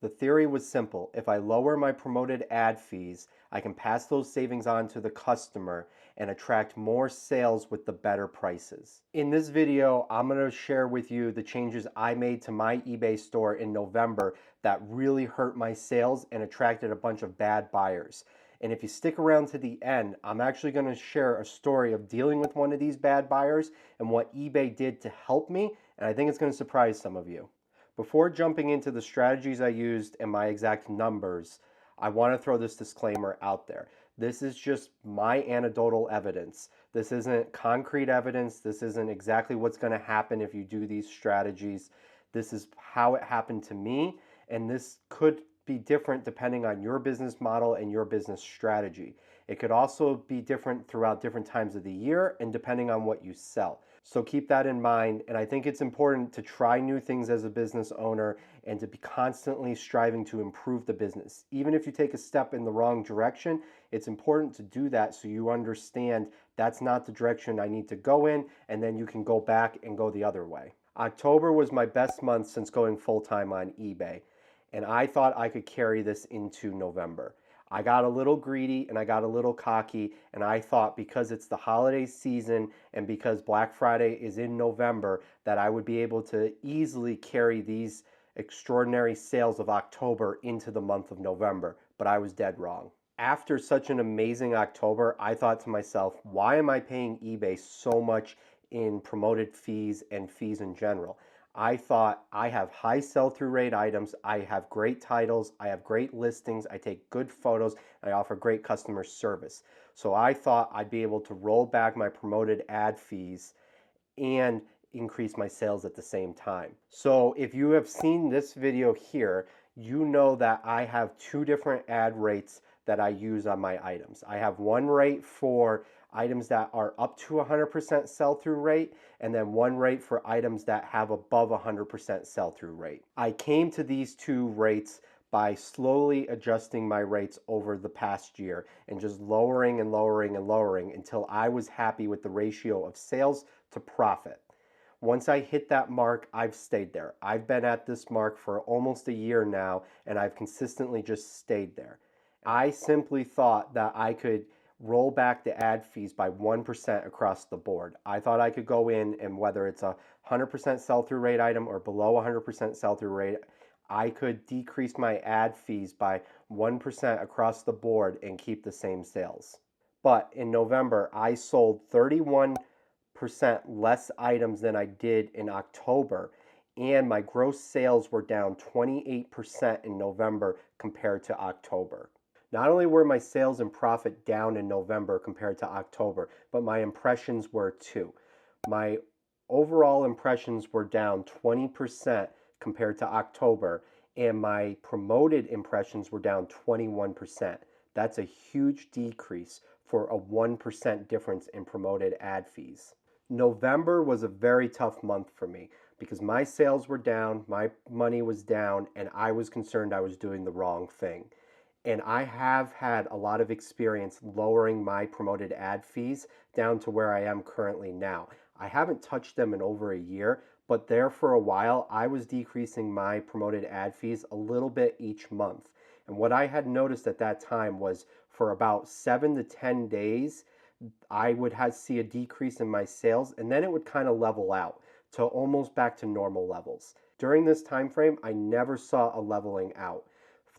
The theory was simple. If I lower my promoted ad fees, I can pass those savings on to the customer and attract more sales with the better prices. In this video, I'm going to share with you the changes I made to my eBay store in November that really hurt my sales and attracted a bunch of bad buyers. And if you stick around to the end, I'm actually going to share a story of dealing with one of these bad buyers and what eBay did to help me, and I think it's going to surprise some of you. Before jumping into the strategies I used and my exact numbers, I want to throw this disclaimer out there. This is just my anecdotal evidence. This isn't concrete evidence. This isn't exactly what's going to happen if you do these strategies. This is how it happened to me, and this could be different depending on your business model and your business strategy. It could also be different throughout different times of the year and depending on what you sell. So keep that in mind, and I think it's important to try new things as a business owner and to be constantly striving to improve the business. Even if you take a step in the wrong direction, it's important to do that so you understand that's not the direction I need to go in, and then you can go back and go the other way. October was my best month since going full-time on eBay, and I thought I could carry this into November. I got a little greedy and I got a little cocky, and I thought because it's the holiday season and because Black Friday is in November that I would be able to easily carry these extraordinary sales of October into the month of November, but I was dead wrong. After such an amazing October, I thought to myself, why am I paying eBay so much in promoted fees and fees in general? I thought I have high sell-through rate items, I have great titles, I have great listings, I take good photos, I offer great customer service. So I thought I'd be able to roll back my promoted ad fees and increase my sales at the same time. So if you have seen this video here, you know that I have two different ad rates that I use on my items. I have one rate for items that are up to 100% sell-through rate, and then one rate for items that have above 100% sell-through rate. I came to these two rates by slowly adjusting my rates over the past year and just lowering and lowering and lowering until I was happy with the ratio of sales to profit. Once I hit that mark, I've stayed there. I've been at this mark for almost a year now, and I've consistently just stayed there. I simply thought that I could roll back the ad fees by 1% across the board. I thought I could go in and whether it's a 100% sell-through rate item or below 100% sell-through rate, I could decrease my ad fees by 1% across the board and keep the same sales. But in November, I sold 31% less items than I did in October, and my gross sales were down 28% in November compared to October. Not only were my sales and profit down in November compared to October, but my impressions were too. My overall impressions were down 20% compared to October, and my promoted impressions were down 21%. That's a huge decrease for a 1% difference in promoted ad fees. November was a very tough month for me because my sales were down, my money was down, and I was concerned I was doing the wrong thing. And I have had a lot of experience lowering my promoted ad fees down to where I am currently now. I haven't touched them in over a year, but there for a while, I was decreasing my promoted ad fees a little bit each month. And what I had noticed at that time was for about 7 to 10 days, I would see a decrease in my sales, and then it would kind of level out to almost back to normal levels. During this time frame, I never saw a leveling out.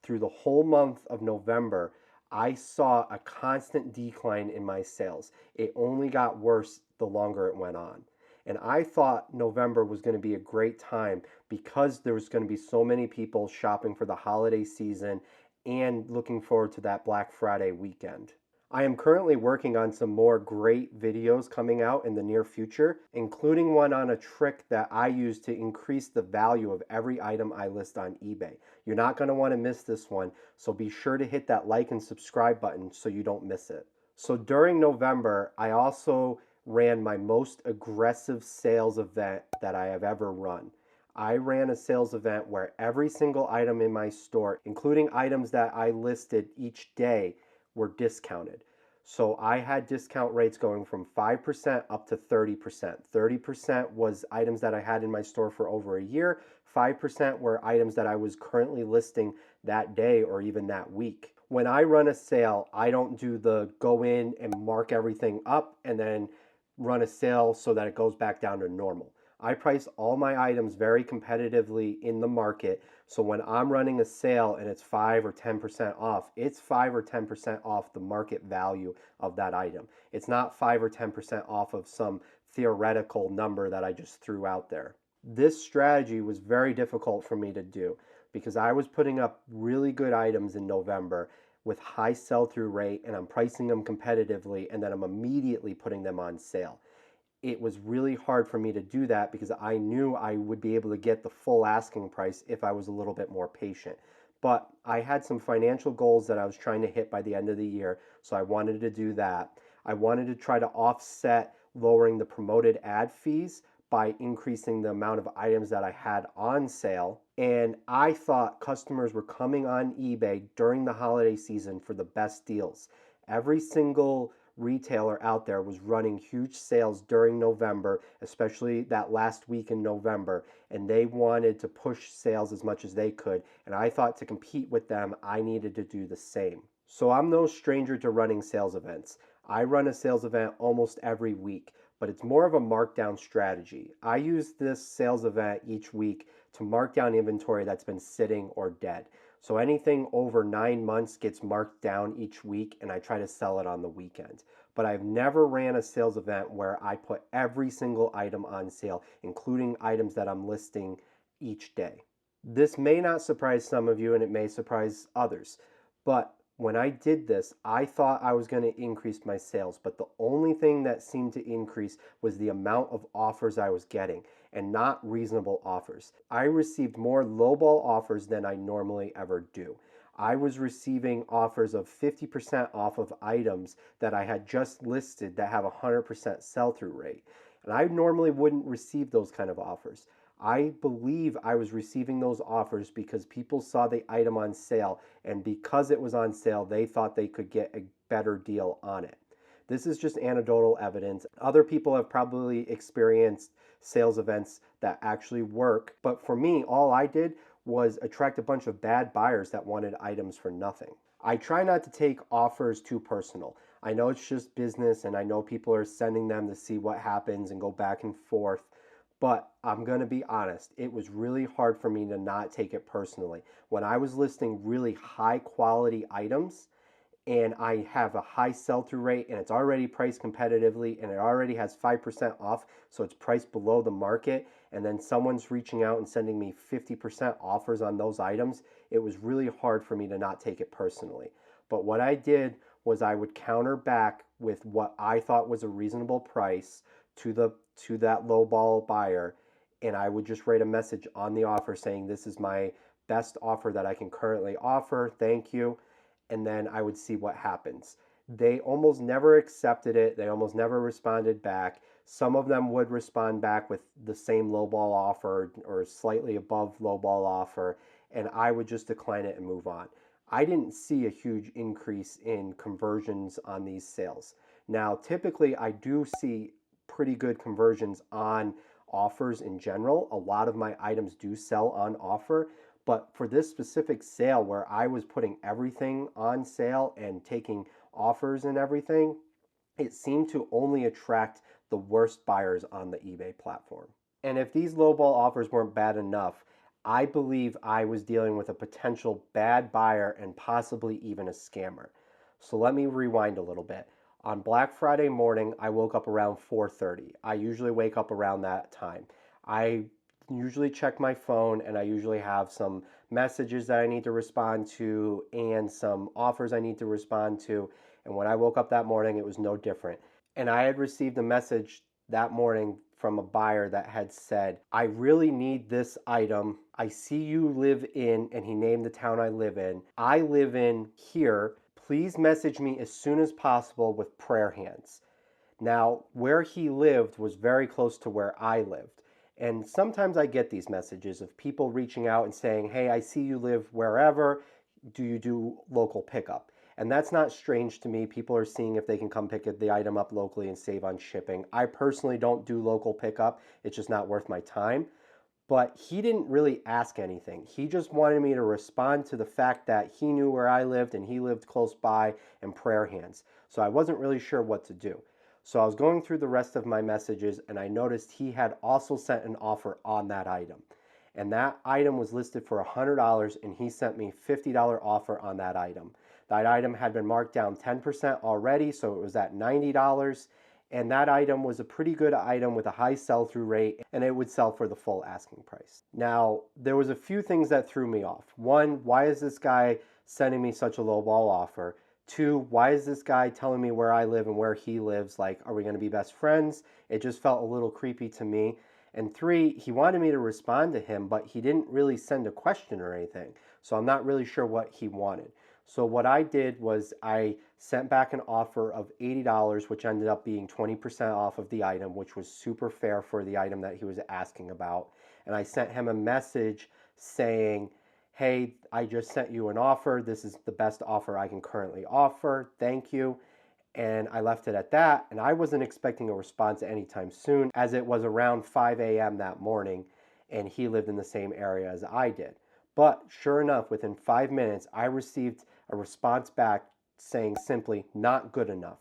Through the whole month of November, I saw a constant decline in my sales. It only got worse the longer it went on. And I thought November was going to be a great time because there was going to be so many people shopping for the holiday season and looking forward to that Black Friday weekend. I am currently working on some more great videos coming out in the near future, including one on a trick that I use to increase the value of every item I list on eBay. You're not going to want to miss this one, so be sure to hit that like and subscribe button so you don't miss it. So during November, I also ran my most aggressive sales event that I have ever run. I ran a sales event where every single item in my store, including items that I listed each day, were discounted. So I had discount rates going from 5% up to 30%. 30% was items that I had in my store for over a year. 5% were items that I was currently listing that day or even that week. When I run a sale, I don't do the go in and mark everything up and then run a sale so that it goes back down to normal. I price all my items very competitively in the market. So when I'm running a sale and it's 5 or 10% off, it's 5 or 10% off the market value of that item. It's not 5 or 10% off of some theoretical number that I just threw out there. This strategy was very difficult for me to do because I was putting up really good items in November with high sell-through rate, and I'm pricing them competitively, and then I'm immediately putting them on sale. It was really hard for me to do that because I knew I would be able to get the full asking price if I was a little bit more patient. But I had some financial goals that I was trying to hit by the end of the year, so I wanted to do that. I wanted to try to offset lowering the promoted ad fees by increasing the amount of items that I had on sale. And I thought customers were coming on eBay during the holiday season for the best deals. Every single retailer out there was running huge sales during November, especially that last week in November, and they wanted to push sales as much as they could. And I thought to compete with them, I needed to do the same. So I'm no stranger to running sales events. I run a sales event almost every week, but it's more of a markdown strategy. I use this sales event each week to mark down inventory that's been sitting or dead. So anything over 9 months gets marked down each week, and I try to sell it on the weekend. But I've never ran a sales event where I put every single item on sale, including items that I'm listing each day. This may not surprise some of you, and it may surprise others, but when I did this, I thought I was going to increase my sales, but the only thing that seemed to increase was the amount of offers I was getting, and not reasonable offers. I received more lowball offers than I normally ever do. I was receiving offers of 50% off of items that I had just listed that have a 100% sell-through rate. And I normally wouldn't receive those kind of offers. I believe I was receiving those offers because people saw the item on sale, and because it was on sale, they thought they could get a better deal on it. This is just anecdotal evidence. Other people have probably experienced sales events that actually work, but for me, all I did was attract a bunch of bad buyers that wanted items for nothing. I try not to take offers too personal. I know it's just business, and I know people are sending them to see what happens and go back and forth. But I'm going to be honest, it was really hard for me to not take it personally. When I was listing really high quality items and I have a high sell-through rate and it's already priced competitively and it already has 5% off, so it's priced below the market, and then someone's reaching out and sending me 50% offers on those items, it was really hard for me to not take it personally. But what I did was I would counter back with what I thought was a reasonable price to that low ball buyer, and I would just write a message on the offer saying, this is my best offer that I can currently offer, thank you, and then I would see what happens. They almost never accepted it. They almost never responded back. Some of them would respond back with the same lowball offer or slightly above lowball offer, and I would just decline it and move on. I didn't see a huge increase in conversions on these sales. Now, typically I do see pretty good conversions on offers in general. A lot of my items do sell on offer, but for this specific sale where I was putting everything on sale and taking offers and everything, it seemed to only attract the worst buyers on the eBay platform. And if these lowball offers weren't bad enough, I believe I was dealing with a potential bad buyer and possibly even a scammer. So let me rewind a little bit. On Black Friday morning, I woke up around 4:30. I usually wake up around that time. I usually check my phone, and I usually have some messages that I need to respond to and some offers I need to respond to. And when I woke up that morning, it was no different. And I had received a message that morning from a buyer that had said, I really need this item. I see you live in, and he named the town I live in. I live in here. Please message me as soon as possible with prayer hands. Now, where he lived was very close to where I lived. And sometimes I get these messages of people reaching out and saying, hey, I see you live wherever. Do you do local pickup? And that's not strange to me. People are seeing if they can come pick the item up locally and save on shipping. I personally don't do local pickup. It's just not worth my time. but he didn't really ask anything. He just wanted me to respond to the fact that he knew where I lived and he lived close by in prayer hands. So I wasn't really sure what to do. So I was going through the rest of my messages and I noticed he had also sent an offer on that item. And that item was listed for $100 and he sent me $50 offer on that item. That item had been marked down 10% already, so it was at $90. And that item was a pretty good item with a high sell-through rate, and it would sell for the full asking price. Now, there was a few things that threw me off. One, why is this guy sending me such a low ball offer? Two, why is this guy telling me where I live and where he lives? Like, are we going to be best friends? It just felt a little creepy to me. And three, he wanted me to respond to him, but he didn't really send a question or anything. So I'm not really sure what he wanted. So what I did was I sent back an offer of $80, which ended up being 20% off of the item, which was super fair for the item that he was asking about. And I sent him a message saying, hey, I just sent you an offer. This is the best offer I can currently offer. Thank you. And I left it at that. And I wasn't expecting a response anytime soon, as it was around 5 a.m. that morning, and he lived in the same area as I did. But sure enough, within 5 minutes, I received a response back saying simply, not good enough.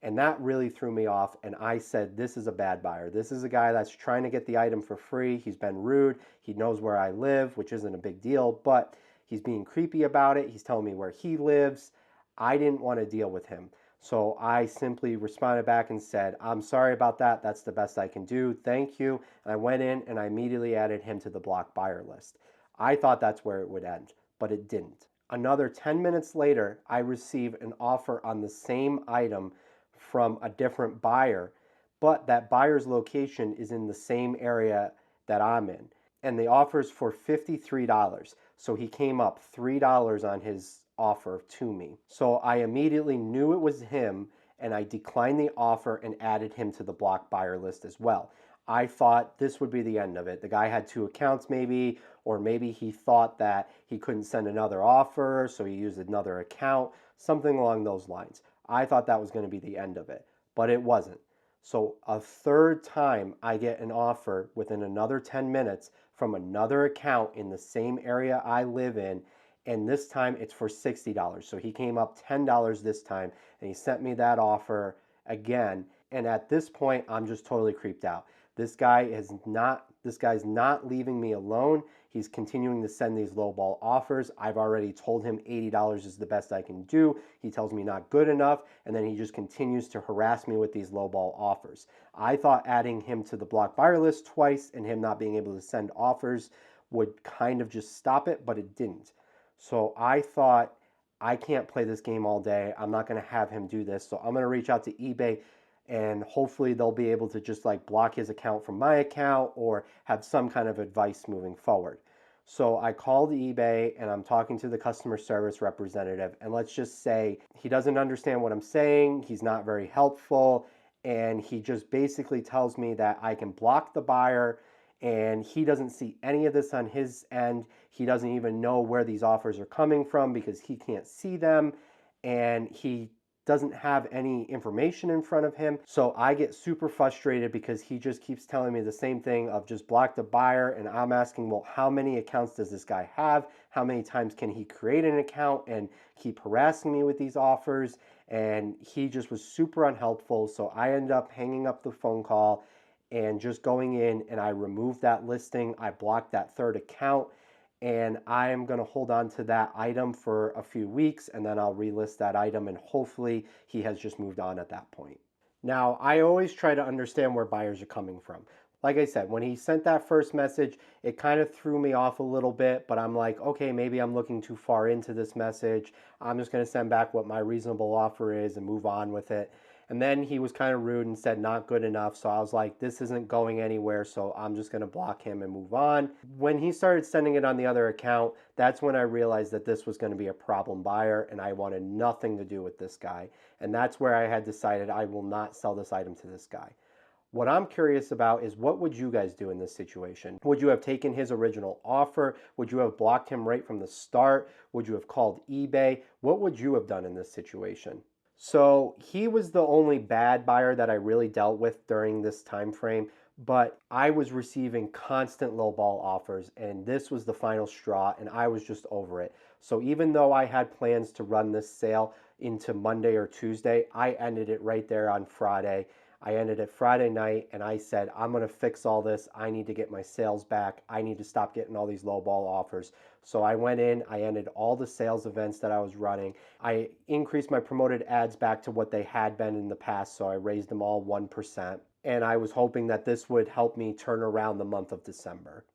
And that really threw me off. And I said, this is a bad buyer. This is a guy that's trying to get the item for free. He's been rude. He knows where I live, which isn't a big deal, but he's being creepy about it. He's telling me where he lives. I didn't want to deal with him. So I simply responded back and said, I'm sorry about that. That's the best I can do. Thank you. And I went in and I immediately added him to the block buyer list. I thought that's where it would end, but it didn't. Another 10 minutes later, I received an offer on the same item from a different buyer, but that buyer's location is in the same area that I'm in. And the offer is for $53. So he came up $3 on his offer to me. So I immediately knew it was him and I declined the offer and added him to the block buyer list as well. I thought this would be the end of it. The guy had two accounts maybe, or maybe he thought that he couldn't send another offer, so he used another account, something along those lines. I thought that was going to be the end of it, but it wasn't. So a third time I get an offer within another 10 minutes from another account in the same area I live in, and this time it's for $60. So he came up $10 this time, and he sent me that offer again. And at this point, I'm just totally creeped out. This guy's not leaving me alone. He's continuing to send these lowball offers. I've already told him $80 is the best I can do. He tells me not good enough, and then he just continues to harass me with these lowball offers. I thought adding him to the block buyer list twice and him not being able to send offers would kind of just stop it, but it didn't. So I thought, I can't play this game all day. I'm not going to have him do this. So I'm going to reach out to eBay and hopefully they'll be able to just like block his account from my account or have some kind of advice moving forward. So I called eBay and I'm talking to the customer service representative, and let's just say he doesn't understand what I'm saying. He's not very helpful, and he just basically tells me that I can block the buyer, and he doesn't see any of this on his end. He doesn't even know where these offers are coming from because he can't see them, and he doesn't have any information in front of him. So I get super frustrated because he just keeps telling me the same thing of just block the buyer, and I'm asking, well, how many accounts does this guy have? How many times can he create an account and keep harassing me with these offers? And he just was super unhelpful. So I ended up hanging up the phone call and just going in, and I removed that listing. I blocked that third account, and I am going to hold on to that item for a few weeks, and then I'll relist that item, and hopefully he has just moved on at that point. Now, I always try to understand where buyers are coming from. Like I said, when he sent that first message, it kind of threw me off a little bit, but I'm like, okay, maybe I'm looking too far into this message. I'm just going to send back what my reasonable offer is and move on with it. And then he was kind of rude and said not good enough. So I was like, this isn't going anywhere. So I'm just going to block him and move on. When he started sending it on the other account, that's when I realized that this was going to be a problem buyer and I wanted nothing to do with this guy. And that's where I had decided I will not sell this item to this guy. What I'm curious about is, what would you guys do in this situation? Would you have taken his original offer? Would you have blocked him right from the start? Would you have called eBay? What would you have done in this situation? So he was the only bad buyer that I really dealt with during this time frame, but I was receiving constant lowball offers, and this was the final straw, and I was just over it. So even though I had plans to run this sale into Monday or Tuesday, I ended it right there on Friday. I ended it Friday night, and I said, I'm going to fix all this. I need to get my sales back. I need to stop getting all these lowball offers. So I went in, I ended all the sales events that I was running. I increased my promoted ads back to what they had been in the past, so I raised them all 1%. And I was hoping that this would help me turn around the month of December.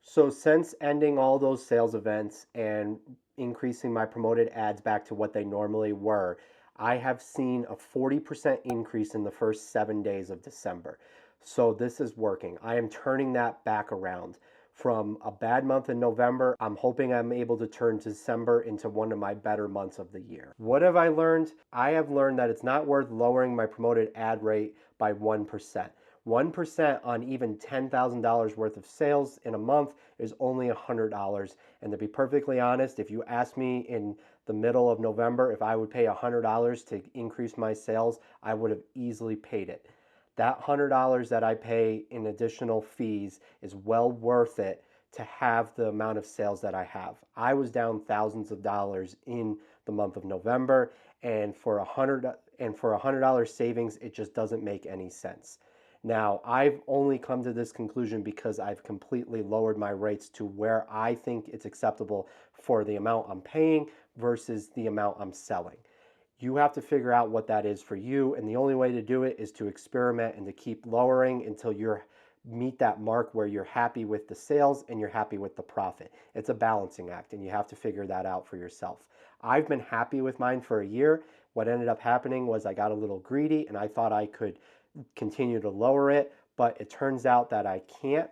So since ending all those sales events and increasing my promoted ads back to what they normally were, I have seen a 40% increase in the first 7 days of December. So this is working. I am turning that back around. From a bad month in November, I'm hoping I'm able to turn December into one of my better months of the year. What have I learned? I have learned that it's not worth lowering my promoted ad rate by 1%. 1% on even $10,000 worth of sales in a month is only $100. And to be perfectly honest, if you asked me in the middle of November if I would pay $100 to increase my sales, I would have easily paid it. That $100 that I pay in additional fees is well worth it to have the amount of sales that I have. I was down thousands of dollars in the month of November, and for $100 savings, it just doesn't make any sense. Now, I've only come to this conclusion because I've completely lowered my rates to where I think it's acceptable for the amount I'm paying versus the amount I'm selling. You have to figure out what that is for you, and the only way to do it is to experiment and to keep lowering until you meet that mark where you're happy with the sales and you're happy with the profit. It's a balancing act, and you have to figure that out for yourself. I've been happy with mine for a year. What ended up happening was I got a little greedy and I thought I could continue to lower it, but it turns out that I can't.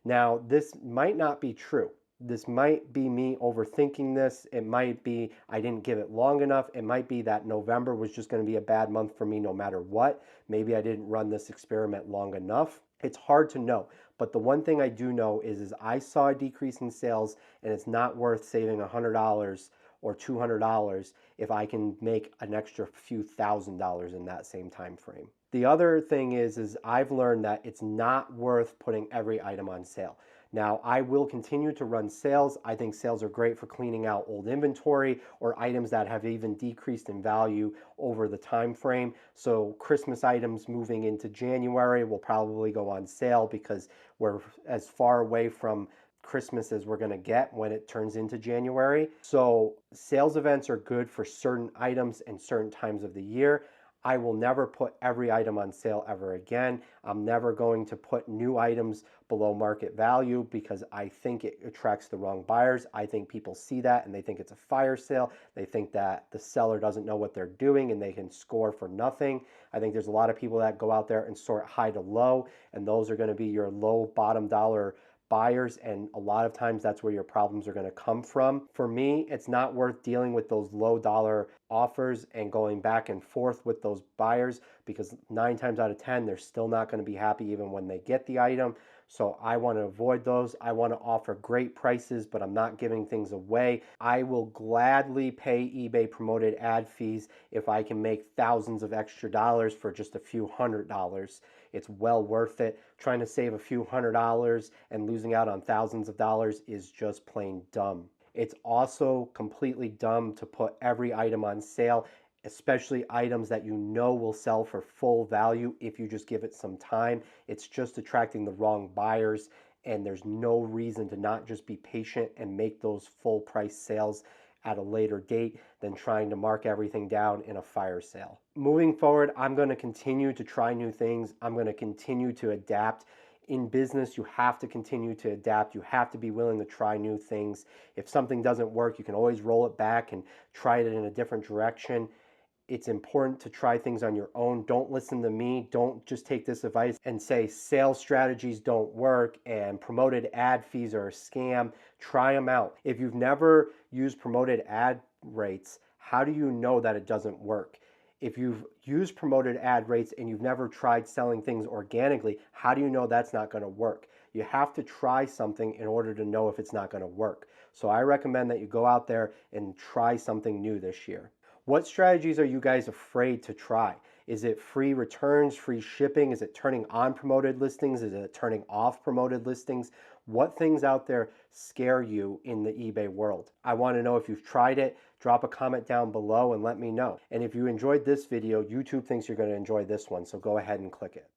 Now, this might not be true. This might be me overthinking this. It might be I didn't give it long enough. It might be that November was just going to be a bad month for me no matter what. Maybe I didn't run this experiment long enough. It's hard to know. But the one thing I do know is I saw a decrease in sales, and it's not worth saving $100 or $200 if I can make an extra few $1,000s in that same time frame. The other thing is I've learned that it's not worth putting every item on sale. Now, I will continue to run sales. I think sales are great for cleaning out old inventory or items that have even decreased in value over the time frame. So Christmas items moving into January will probably go on sale because we're as far away from Christmas as we're going to get when it turns into January. So sales events are good for certain items and certain times of the year. I will never put every item on sale ever again. I'm never going to put new items below market value because I think it attracts the wrong buyers. I think people see that and they think it's a fire sale. They think that the seller doesn't know what they're doing and they can score for nothing. I think there's a lot of people that go out there and sort high to low, and those are going to be your low bottom dollar buyers, and a lot of times that's where your problems are going to come from. For me, it's not worth dealing with those low dollar offers and going back and forth with those buyers because 9 times out of 10 they're still not going to be happy even when they get the item. So I want to avoid those. I want to offer great prices, but I'm not giving things away. I will gladly pay eBay promoted ad fees if I can make thousands of extra dollars for just a few $100s. It's well worth it. Trying to save a few $100s and losing out on thousands of dollars is just plain dumb. It's also completely dumb to put every item on sale, especially items that you know will sell for full value if you just give it some time. It's just attracting the wrong buyers, and there's no reason to not just be patient and make those full price sales at a later date than trying to mark everything down in a fire sale. Moving forward, I'm going to continue to try new things. I'm going to continue to adapt. In business, you have to continue to adapt. You have to be willing to try new things. If something doesn't work, you can always roll it back and try it in a different direction. It's important to try things on your own. Don't listen to me. Don't just take this advice and say sales strategies don't work and promoted ad fees are a scam. Try them out. If you've never used promoted ad rates, how do you know that it doesn't work? If you've used promoted ad rates and you've never tried selling things organically, how do you know that's not going to work? You have to try something in order to know if it's not going to work. So I recommend that you go out there and try something new this year. What strategies are you guys afraid to try? Is it free returns, free shipping? Is it turning on promoted listings? Is it turning off promoted listings? What things out there scare you in the eBay world? I want to know if you've tried it. Drop a comment down below and let me know. And if you enjoyed this video, YouTube thinks you're going to enjoy this one, so go ahead and click it.